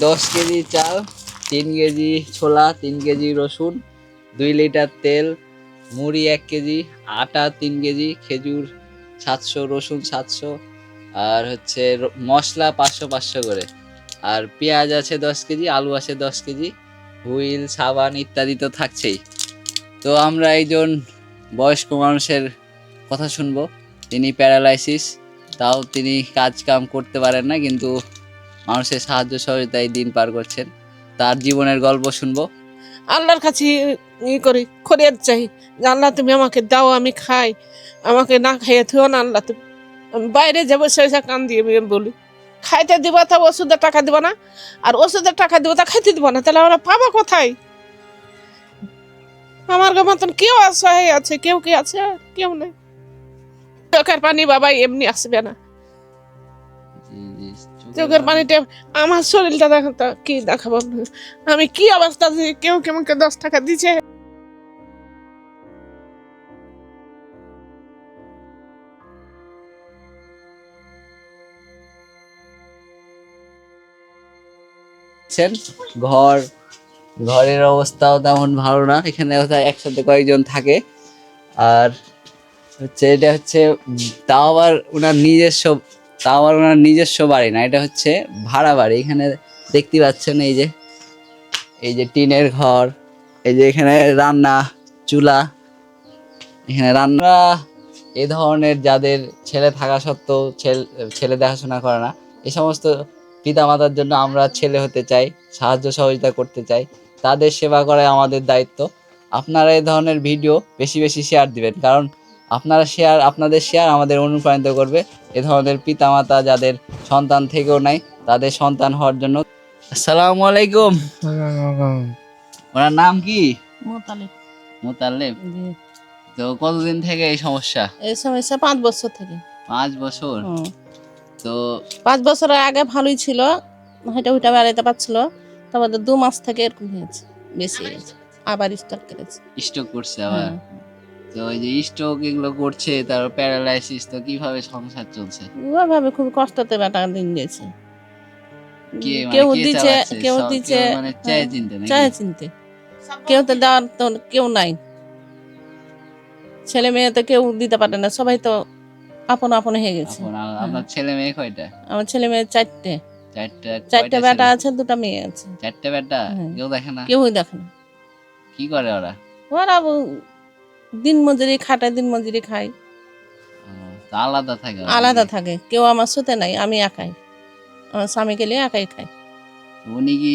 10 KG চাল, 3 KG ছোলা, 3 KG রসুন, 2 লিটার তেল, মুড়ি 1 কেজি, আটা 3 কেজি, খেজুর 700, রসুন 700, আর হচ্ছে মশলা 500 করে, আর পেঁয়াজ আছে 10 কেজি, আলু আছে 10 কেজি, হুইল, সাবান ইত্যাদি তো থাকছেই। তো আমরা একজন বয়স্ক মানুষের কথা শুনবো। তিনি প্যারালাইসিস, তাও তিনি কাজ কাম করতে পারেন না, কিন্তু মানুষের সাহায্য সহযোগিতায় দিন পার করছেন। তার জীবনের গল্প শুনবো। আল্লাহর কাছে করি ফরিয়াদ চাই যে আল্লাহ তুমি আমাকে দাও, আমি খাই, আমাকে না খাইয়ে থুও না আল্লাহ। তুমি আমি বাইরে যাবো সে কান দিয়ে বলি খাইতে দিব তা ওষুধের টাকা দিব না, আর ওষুধের টাকা দিব তা খাইতে দিব না, তাহলে আমরা পাবো কোথায়? আমার মতন কেউ অসহায় আছে, কেউ কি আছে? কেউ নেই। চোখের পানি বাবা এমনি আসবে না। চোখের পানিটা আমার শরীরটা দেখো তো, কি দেখাবো আমি কি অবস্থা, কেউ কেমনকে 10 টাকা দিচ্ছে। ঘরের অবস্থাও তেমন ভালো না, এখানে একসাথে কয়েকজন থাকে। আর হচ্ছে এটা হচ্ছে তাও আবার ওনার নিজস্ব বাড়ি না, এটা হচ্ছে ভাড়া বাড়ি। এখানে দেখতে পাচ্ছেন এই যে টিনের ঘর, এই যে এখানে রান্না চুলা, এখানে রান্না। এই ধরনের যাদের ছেলে থাকা সত্ত্বেও ছেলে দেখাশোনা করে না, এই সমস্ত পিতামাতার জন্য আমরা ছেলে হতে চাই, সাহায্য সহযোগিতা করতে চাই, তাদের সেবা করাই আমাদের দায়িত্ব। আপনারা এই ধরনের ভিডিও বেশি বেশি শেয়ার দিবেন, কারণ আপনাদের শেয়ার আমাদের অনুপ্রাণিত করবে এ ধরনের পিতামাতা যাদের সন্তান থেকেও নাই, তাদের সন্তান হওয়ার জন্য। আসসালামু আলাইকুম। ওনার নাম কি? মোতালেব। তো কতদিন থেকে এই সমস্যা? এই সমস্যা 5 বছর থেকে। 5 বছর? তো 5 বছরের আগে ভালোই ছিল, হেঁটে উঠে বেড়াইতে পারছিল, তারপর 2 মাস থেকে এরকম হয়েছে, বেশি হয়েছে, আবার স্ট্রোক করেছে। স্ট্রোক করছে আবার? তো এই যে স্ট্রোক এগুলো করছে, তারপর প্যারালাইসিস, তো কিভাবে সংসার চলছে? ওইভাবে খুব কষ্টতে বেটা দিন গেছে। কেউ দিচ্ছে, কেউ দিচ্ছে, মানে চায় চিনতে নাকি? চায় চিনতে, কেউ তো দেওয়ার তো কেউ নাই। ছেলে মেয়ে তো কেউ দিতে পারে না, সবাই তো আপন আপন হয়ে গেছে। আপনার ছেলে মেয়ে কয়টা? আমার ছেলে মেয়ে 4টে। 4টে বেটা আছে, 2টা মেয়ে আছে। 4টে বেটা? কেউ দেখে না? কেউই দেখে না। কি করে ওরা? ওরা দিন মজুরি খাটায়, দিন মজুরি খায়। আলাদা থাকে? আলাদা থাকে, কেউ আমার সাথে নাই, আমি একাই, আমার স্বামী গেলে একাই খাই। উনি কি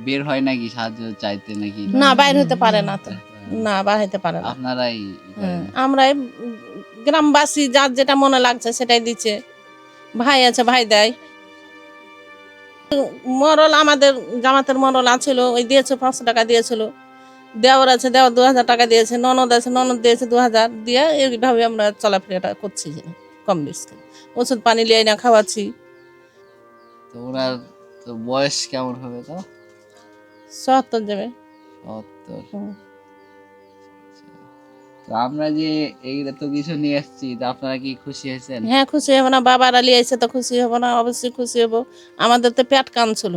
বের হয় নাকি সাহায্য চাইতে নাকি? না, বাইরে হতে পারে না তো, না বাইরে হতে পারে না। আপনারাই? আমরাই গ্রামবাসী, যার যেটা মনে লাগছে সেটাই দিচ্ছে। ভাই আছে, ভাই দেয়। মরল আমাদের জামাতের মরল আছিল, ওই দিয়েছে 500 টাকা দিয়েছিল। দেওয়ার আছে, দেওয়ার 2000 টাকা দিয়েছে। ননদ আছে, ননদ দিয়েছে 2000 দিয়ে। এইভাবে আমরা চলাফেরাটা করছি, কম বেশ করে ওষুধ পানি লিয়ে না খাওয়াচ্ছি। তো ওনার তো বয়স কেমন হবে? তো 70 যাবে। 70? তো আমরা যে এইগুলো তো কিছু নিয়ে এসেছি, তো আপনারা কি খুশি হয়েছেন? হ্যাঁ, খুশি হবো না? বাবারা লিয়ে এসে তো খুশি হবো না? অবশ্যই খুশি হবো। আমাদের তো পেট কানছিল,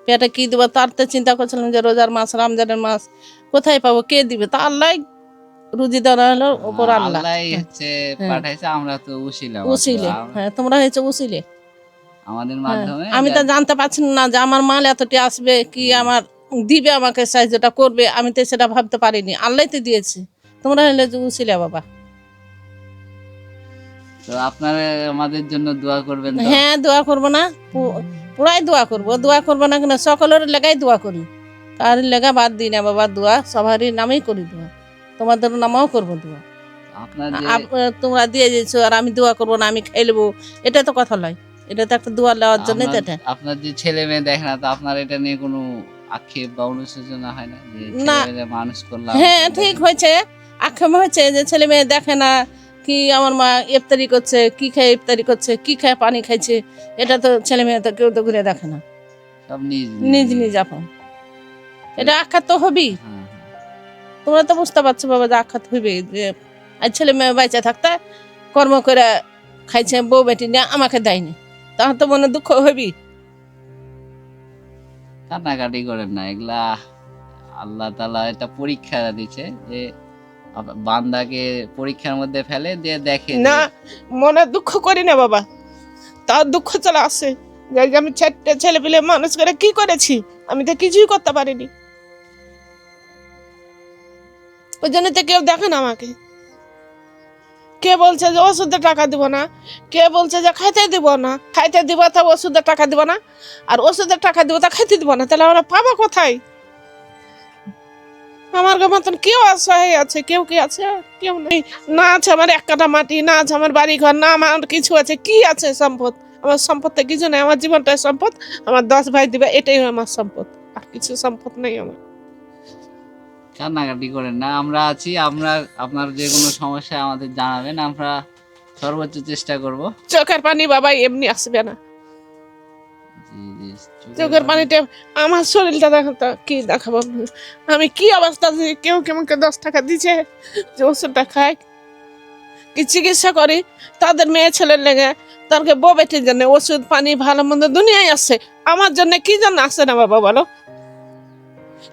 পেটে কি দেবো তার তো চিন্তা করছিলাম যে রোজার মাস, রমজানের মাস, কোথায় পাবো, কে দিবে? তা আল্লাহ রুজি দেওয়া হলো, ওপর আল্লাহ হচ্ছে পাঠাইছে, আমরা তো উসিলে। হ্যাঁ, তোমরা হয়েছে উসিলে আমাদের মাধ্যমে। আমি তো জানতে পারছি না যে আমার মাল এতটি আসবে, কি আমার দিবে, আমাকে সাহায্যটা করবে, আমি তো সেটা ভাবতে পারিনি। আল্লাহ তো দিয়েছে, তোমরা হলে যে উসিলে বাবা। তো আপনারা আমাদের জন্য দোয়া করবেন? হ্যাঁ, দোয়া করবো না, পুরাই দোয়া করবো। দোয়া করবো না কেন? সকলের লেগাই দোয়া করি, কার লেগা বাদ দিই না বাবা। দোয়া সবারই নামেই করি দোয়া, তোমাদের নামেও করবো দোয়া। তোমরা দিয়ে দিয়েছো আর আমি দোয়া করবো না, আমি খাই নেবো, এটা তো কথা নয়। এটা তো একটা দোয়া নেওয়ার জন্য। আপনার যে ছেলে মেয়ে দেখে না, তো আপনার এটা নিয়ে কোনো আক্ষেপ বা অনুশোচনা হয় না যে ছেলে মানুষ করলাম? হ্যাঁ, ঠিক হয়েছে, আক্ষেপ হয়েছে যে ছেলে মেয়ে দেখে না, কি আমার মা ইফতারি করছে, কি খায় ইফতারি করছে, কি খায় পানি খাইছে, এটা তো ছেলে মেয়ে তো কেউ তো ঘুরে দেখে না, সব নিজ নিজ আপন। এটা আখ্যাত তো হবেই। তোমরা তো বুঝতে পারছো বাবা যে আখ্যাত হইবে, যে আর ছেলে মেয়ে বাইচা থাকতে কর্ম করে খাইছে, বউ বেটি নিয়ে আমাকে দেয়নি, তাহলে তো মনে দুঃখ হবি। কান্নাকাটি করেন না, এগুলা আল্লাহ তাআলা এটা পরীক্ষা দিচ্ছে যে বান্দাকে পরীক্ষার মধ্যে ফেলে দিয়ে দেখে না, মনে দুঃখ করি না বাবা, তার দুঃখ চলে আসে যে আমি চারটে ছেলে পেলে মানুষ করে কি করেছি, আমি তো কিছুই করতে পারিনি। ওই জন্য তো কেউ দেখে না আমাকে। কে বলছে যে ওষুধের টাকা দিব না, কে বলছে যে খাইতে দিব না, খাইতে দিব তা ওষুধের টাকা দিব না, আর ওষুধের টাকা দিব তা খাইতে দিব না, তাহলে আমরা পাবো কোথায়? আমার মতন কেউ অসহায় আছে, কেউ কি আছে? কেউ নেই। না আছে আমার এক কাঠা মাটি, না আছে আমার বাড়ি ঘর, না আমার কিছু আছে। কি আছে সম্পদ? আমার সম্পদটা কিছু নেই, আমার জীবনটাই সম্পদ। আমার 10 ভাই দিবে, এটাই আমার সম্পদ, আর কিছু সম্পদ নেই আমার। কান্নাকাটি করেন না, আমরা আছি। আমরা আপনার যে কোনো সমস্যা আমাদের জানাবেন, আমরা সর্বোচ্চ চেষ্টা করব। চোখের পানি বাবা এমনি আসবে না। জি জি, চোখের পানিটা, আমার শরীরটা দেখো তো, কি দেখাবো আমি, কি অবস্থা আছে। কেউ কেমনকে 10 টাকা দিচ্ছে যে ওষুধটা খায়, কি চিকিৎসা করি তাদের মেয়ে ছেলের লেগে, তারকে বউ বেটির জন্য ওষুধ পানি ভালো মন্দ দুনিয়ায় আসছে, আমার জন্য কি জন্য আসছে না বাবা বলো?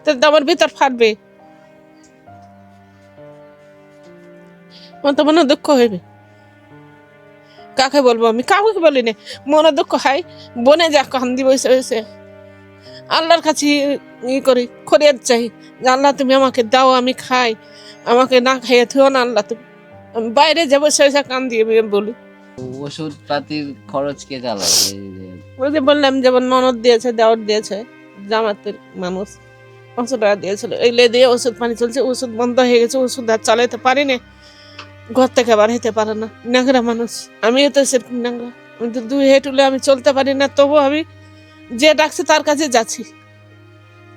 তো আমার ভিতর ফাটবে, আমার তো মনে দুঃখ হইবে। কাকে বলবো আমি? কাউকে বলি না, মনে দুঃখ হয়। বনে যা কান্দি বসে বসে আল্লাহর কাছে ই করি, খরিয়ার চাই যে আল্লাহ তুমি আমাকে দাও, আমি খাই, আমাকে না খাইয়ে থিও না আল্লাহ তুমি। আমি বাইরে যাবো বসে বসে কান্দি বলি। ওষুধ পাতির খরচ কে চালায়? ওই যে বললাম, যেমন ননদ দিয়েছে, দেওয়ার দিয়েছে, জামাতের মানুষ 500 টাকা দিয়েছিল, এগুলো দিয়ে ওষুধ পানি চলছে। ওষুধ বন্ধ হয়ে গেছে, ওষুধ আর চালাইতে পারি না, ঘর থেকে বার হইতে পারে না, ন্যাংরা মানুষ। আমিও তো সেরকম ন্যাংরা, আমি তো 2 হেঁট হলে আমি চলতে পারি না, তবু আমি যে ডাকছে তার কাছে যাচ্ছি,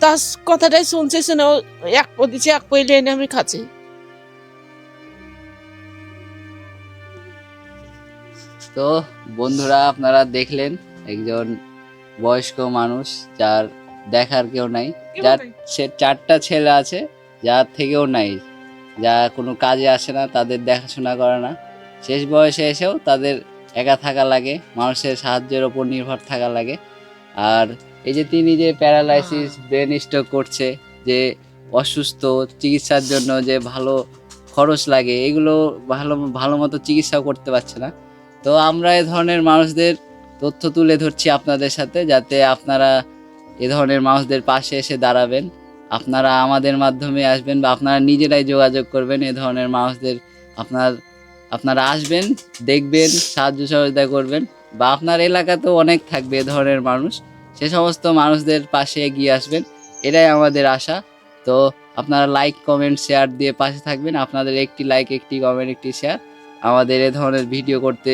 তার কথাটাই শুনছে, শুনে এক পো দিচ্ছে, এক পইলে এনে আমি খাচ্ছি। তো বন্ধুরা, আপনারা দেখলেন একজন বয়স্ক মানুষ যার দেখার কেউ নাই, যার 4টা ছেলে আছে, যার থেকেও নাই, যা কোনো কাজে আসে না, তাদের দেখাশোনা করে না, শেষ বয়সে এসেও তাদের একা থাকা লাগে, মানুষের সাহায্যের ওপর নির্ভর থাকা লাগে। আর এই যে তিনি যে প্যারালাইসিস, ব্রেন স্ট্রোক করছে, যে অসুস্থ, চিকিৎসার জন্য যে ভালো খরচ লাগে, এগুলো ভালো মতো চিকিৎসাও করতে পারছে না। তো আমরা এ ধরনের মানুষদের তথ্য তুলে ধরছি আপনাদের সাথে, যাতে আপনারা এ ধরনের মানুষদের পাশে এসে দাঁড়াবেন। আপনারা আমাদের মাধ্যমে আসবেন বা আপনারা নিজেরাই যোগাযোগ করবেন এ ধরনের মানুষদের। আপনারা আসবেন, দেখবেন, সাহায্য সহযোগিতা করবেন, বা আপনার এলাকাতেও অনেক থাকবে এ ধরনের মানুষ, সে সমস্ত মানুষদের পাশে এগিয়ে আসবেন, এটাই আমাদের আশা। তো আপনারা লাইক, কমেন্ট, শেয়ার দিয়ে পাশে থাকবেন। আপনাদের একটি লাইক, একটি কমেন্ট, একটি শেয়ার আমাদের এ ধরনের ভিডিও করতে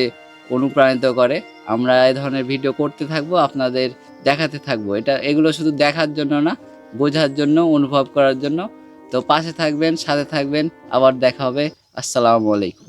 অনুপ্রাণিত করে। আমরা এ ধরনের ভিডিও করতে থাকবো, আপনাদের দেখাতে থাকবো। এগুলো শুধু দেখার জন্য না, বোঝার জন্য, অনুভব করার জন্য। তো পাশে থাকবেন, সাথে থাকবেন। আবার দেখা হবে। আসসালামু আলাইকুম।